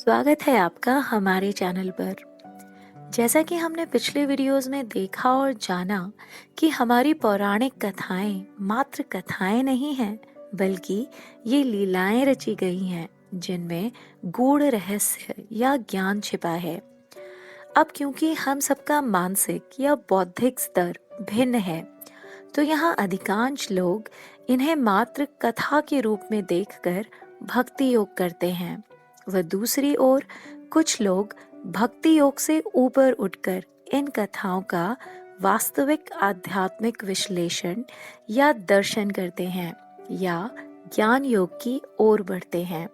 स्वागत है आपका हमारे चैनल पर। जैसा कि हमने पिछले वीडियोस में देखा और जाना कि हमारी पौराणिक कथाएं मात्र कथाएं नहीं हैं, बल्कि ये लीलाएं रची गई हैं जिनमें गूढ़ रहस्य या ज्ञान छिपा है। अब क्योंकि हम सबका मानसिक या बौद्धिक स्तर भिन्न है, तो यहाँ अधिकांश लोग इन्हें मात्र कथा के रूप में देखकर भक्ति योग करते हैं। वह दूसरी ओर कुछ लोग भक्ति योग से ऊपर उठकर इन कथाओं का वास्तविक आध्यात्मिक विश्लेषण या दर्शन करते हैं या ज्ञान योग की ओर बढ़ते हैं।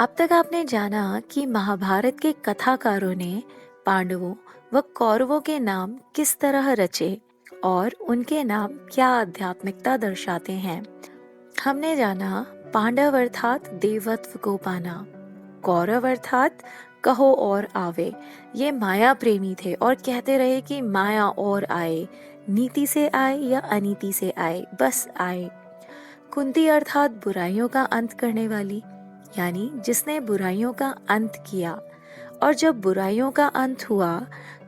अब तक आपने जाना कि महाभारत के कथाकारों ने पांडवों व कौरवों के नाम किस तरह रचे और उनके नाम क्या आध्यात्मिकता दर्शाते हैं। हमने जाना पांडव अर्थात देवत्व को पाना, कौरव अर्थात कहो और आवे, ये माया प्रेमी थे और कहते रहे कि माया और आए, नीति से आए या अनीति से आए, बस आए। कुंती अर्थात बुराइयों का अंत करने वाली, यानी जिसने बुराइयों का अंत किया, और जब बुराइयों का अंत हुआ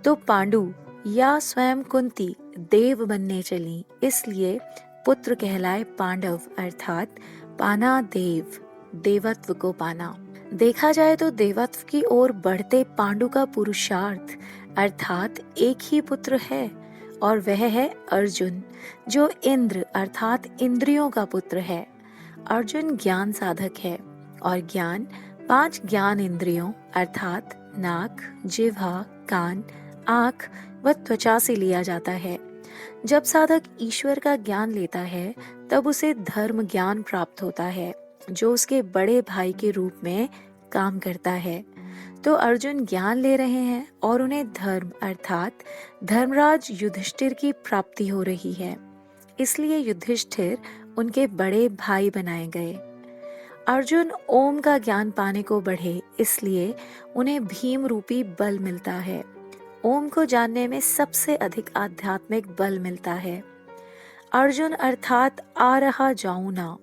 तो पांडु या स्वयं कुंती देव बनने चली, इसलिए पुत्र कहलाए पांडव अर्थात पाना देव, देवत्व को पाना। देखा जाए तो देवत्व की ओर बढ़ते पांडु का पुरुषार्थ अर्थात एक ही पुत्र है और वह है अर्जुन, जो इंद्र अर्थात इंद्रियों का पुत्र है। अर्जुन ज्ञान साधक है और ज्ञान 5 ज्ञान इंद्रियों अर्थात नाक, जिह्वा, कान, आँख व त्वचा से लिया जाता है। जब साधक ईश्वर का ज्ञान लेता है तब उसे धर्म ज्ञान प्राप्त होता है, जो उसके बड़े भाई के रूप में काम करता है। तो अर्जुन ज्ञान ले रहे हैं और उन्हें धर्म अर्थात धर्मराज युधिष्ठिर की प्राप्ति हो रही है, इसलिए युधिष्ठिर उनके बड़े भाई बनाए गए। अर्जुन ओम का ज्ञान पाने को बढ़े, इसलिए उन्हें भीम रूपी बल मिलता है। ओम को जानने में सबसे अधिक आध्यात्मिक बल मिलता है। अर्जुन अर्थात आ रहा जाऊं ना,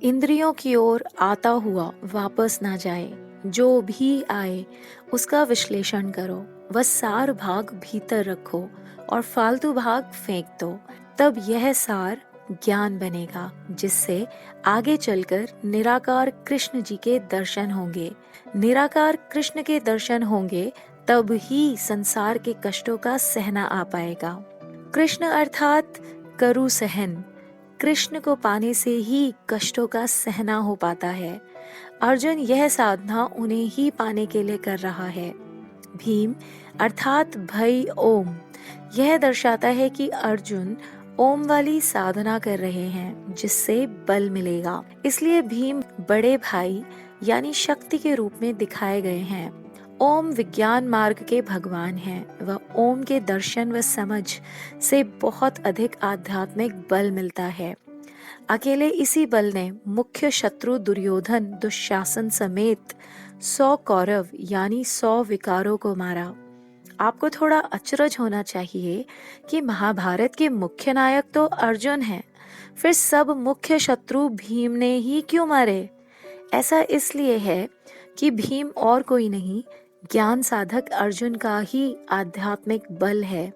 इंद्रियों की ओर आता हुआ वापस ना जाए, जो भी आए उसका विश्लेषण करो, वह सार भाग भीतर रखो और फालतू भाग फेंक दो, तब यह सार ज्ञान बनेगा, जिससे आगे चलकर निराकार कृष्ण जी के दर्शन होंगे। निराकार कृष्ण के दर्शन होंगे तब ही संसार के कष्टों का सहना आ पाएगा। कृष्ण अर्थात करु सहन, कृष्ण को पाने से ही कष्टों का सहना हो पाता है। अर्जुन यह साधना उन्हें ही पाने के लिए कर रहा है। भीम अर्थात भय ओम, यह दर्शाता है कि अर्जुन ओम वाली साधना कर रहे हैं जिससे बल मिलेगा, इसलिए भीम बड़े भाई यानी शक्ति के रूप में दिखाए गए हैं। ओम विज्ञान मार्ग के भगवान हैं। वह ओम के दर्शन व समझ से बहुत अधिक आध्यात्मिक बल मिलता है। अकेले इसी बल ने मुख्य शत्रु दुर्योधन दुशासन समेत 100 कौरव यानी 100 विकारों को मारा। आपको थोड़ा अचरज होना चाहिए कि महाभारत के मुख्य नायक तो अर्जुन हैं, फिर सब मुख्य शत्रु भीम ने ही क्यों मारे? ऐसा इसलिए है कि भीम और कोई नहीं, ज्ञान साधक अर्जुन का ही आध्यात्मिक बल है,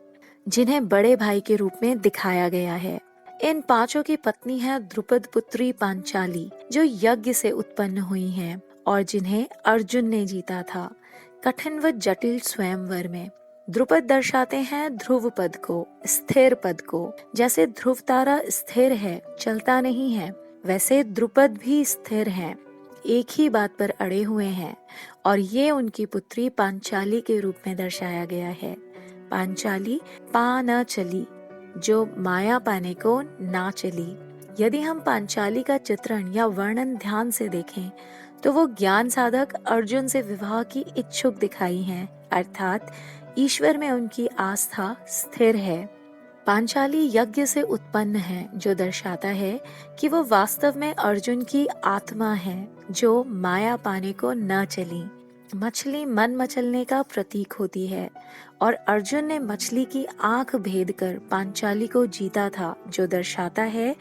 जिन्हें बड़े भाई के रूप में दिखाया गया है। इन 5 की पत्नी है द्रुपद पुत्री पांचाली, जो यज्ञ से उत्पन्न हुई हैं और जिन्हें अर्जुन ने जीता था कठिन व जटिल स्वयंवर में। द्रुपद दर्शाते हैं ध्रुव पद को, स्थिर पद को। जैसे ध्रुव तारा स्थिर है, चलता नहीं है, वैसे द्रुपद भी स्थिर हैं, एक ही बात पर अड़े हुए हैं, और ये उनकी पुत्री पांचाली के रूप में दर्शाया गया है। पांचाली पा न चली, जो माया पाने को ना चली। यदि हम पांचाली का चित्रण या वर्णन ध्यान से देखें तो वो ज्ञान साधक अर्जुन से विवाह की इच्छुक दिखाई हैं, अर्थात ईश्वर में उनकी आस्था स्थिर है। पांचाली यज्ञ से उत्पन्न है, जो दर्शाता है कि वो वास्तव में अर्जुन की आत्मा है, जो माया पाने को न चली। मछली मन मचलने का प्रतीक होती है और अर्जुन ने मछली की आंख भेद कर पांचाली को जीता था, जो दर्शाता है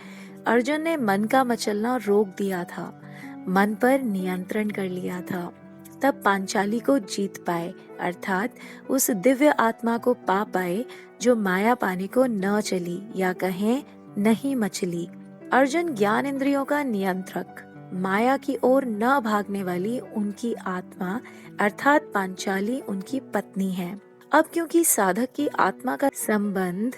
अर्जुन ने मन का मचलना रोक दिया था, मन पर नियंत्रण कर लिया था। तब पांचाली को जीत पाए, अर्थात उस दिव्य आत्मा को पा पाए जो माया पाने को न चली, या कहें नहीं मचली। अर्जुन ज्ञान इंद्रियों का नियंत्रक, माया की ओर न भागने वाली उनकी आत्मा अर्थात पांचाली उनकी पत्नी है। अब क्योंकि साधक की आत्मा का संबंध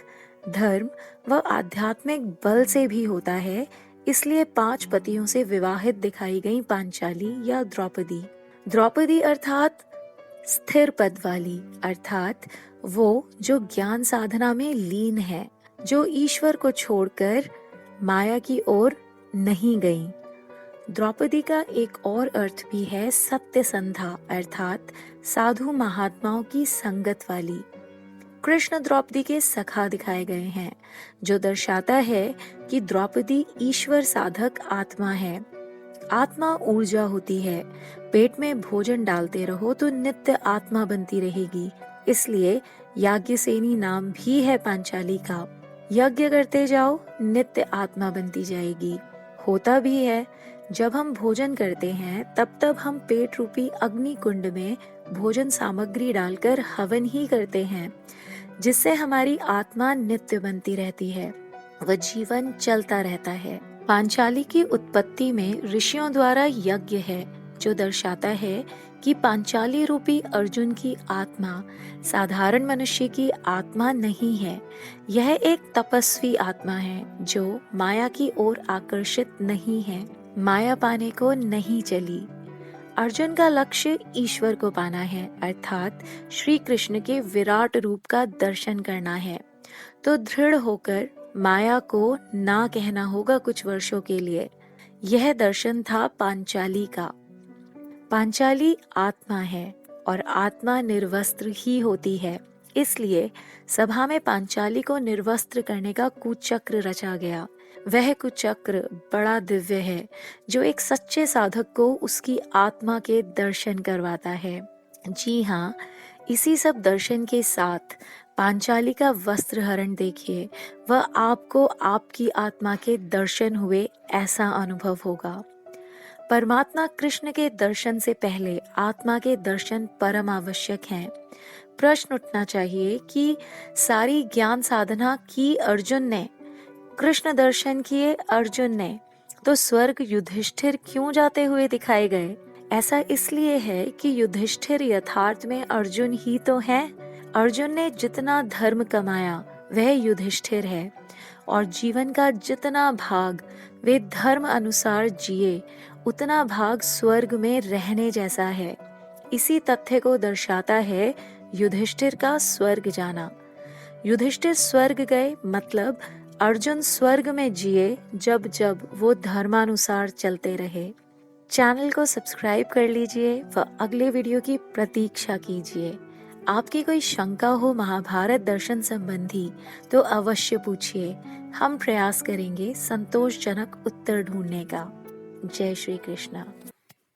धर्म व आध्यात्मिक बल से भी होता है, इसलिए 5 पतियों से विवाहित दिखाई गई पांचाली या द्रौपदी। द्रौपदी अर्थात स्थिर पद वाली, अर्थात वो जो ज्ञान साधना में लीन है, जो ईश्वर को छोड़कर माया की ओर नहीं गई। द्रौपदी का एक और अर्थ भी है सत्यसंधा, अर्थात साधु महात्माओं की संगत वाली। कृष्ण द्रौपदी के सखा दिखाए गए हैं, जो दर्शाता है कि द्रौपदी ईश्वर साधक आत्मा है। आत्मा ऊर्जा होती है, पेट में भोजन डालते रहो तो नित्य आत्मा बनती रहेगी। इसलिए याज्ञसेनी नाम भी है पांचाली का। यज्ञ करते जाओ, नित्य आत्मा बनती जाएगी। होता भी है, जब हम भोजन करते हैं तब हम पेट रूपी अग्नि कुंड में भोजन सामग्री डालकर हवन ही करते हैं, जिससे हमारी आत्मा नित्य बनती रहती है, वह जीवन चलता रहता है। पांचाली की उत्पत्ति में ऋषियों द्वारा यज्ञ है, जो दर्शाता है कि पांचाली रूपी अर्जुन की आत्मा साधारण मनुष्य की आत्मा नहीं है। यह एक तपस्वी आत्मा है जो माया की ओर आकर्षित नहीं है, माया पाने को नहीं चली। अर्जुन का लक्ष्य ईश्वर को पाना है, अर्थात श्री कृष्ण के विराट रूप का दर्शन करना है। तो दृढ़ होकर माया को ना कहना होगा कुछ वर्षों के लिए। यह दर्शन था पांचाली का। पांचाली आत्मा है और आत्मा निर्वस्त्र ही होती है, इसलिए सभा में पांचाली को निर्वस्त्र करने का कुचक्र रचा गया। वह कुचक्र बड़ा दिव्य है, जो एक सच्चे साधक को उसकी आत्मा के दर्शन करवाता है। जी हाँ, इसी सब दर्शन के साथ पांचाली का वस्त्र हरण देखिए, वह आपको आपकी आत्मा के दर्शन हुए ऐसा अनुभव होगा। परमात्मा कृष्ण के दर्शन से पहले आत्मा के दर्शन परम आवश्यक हैं। प्रश्न उठना चाहिए कि सारी ज्ञान साधना की अर्जुन ने, कृष्ण दर्शन किए अर्जुन ने, तो स्वर्ग युधिष्ठिर क्यों जाते हुए दिखाए गए? ऐसा इसलिए है कि युधिष्ठिर यथार्थ में अर्जुन ही तो है। अर्जुन ने जितना धर्म कमाया वह युधिष्ठिर है, और जीवन का जितना भाग वे धर्म अनुसार जिए, उतना भाग स्वर्ग में रहने जैसा है। इसी तथ्य को दर्शाता है युधिष्ठिर का स्वर्ग जाना। युधिष्ठिर स्वर्ग गए मतलब अर्जुन स्वर्ग में जिए, जब जब वो धर्मानुसार चलते रहे। चैनल को सब्सक्राइब कर लीजिए व अगले वीडियो की प्रतीक्षा कीजिए। आपकी कोई शंका हो महाभारत दर्शन संबंधी तो अवश्य पूछिए, हम प्रयास करेंगे संतोषजनक उत्तर ढूंढने का। जय श्री कृष्ण।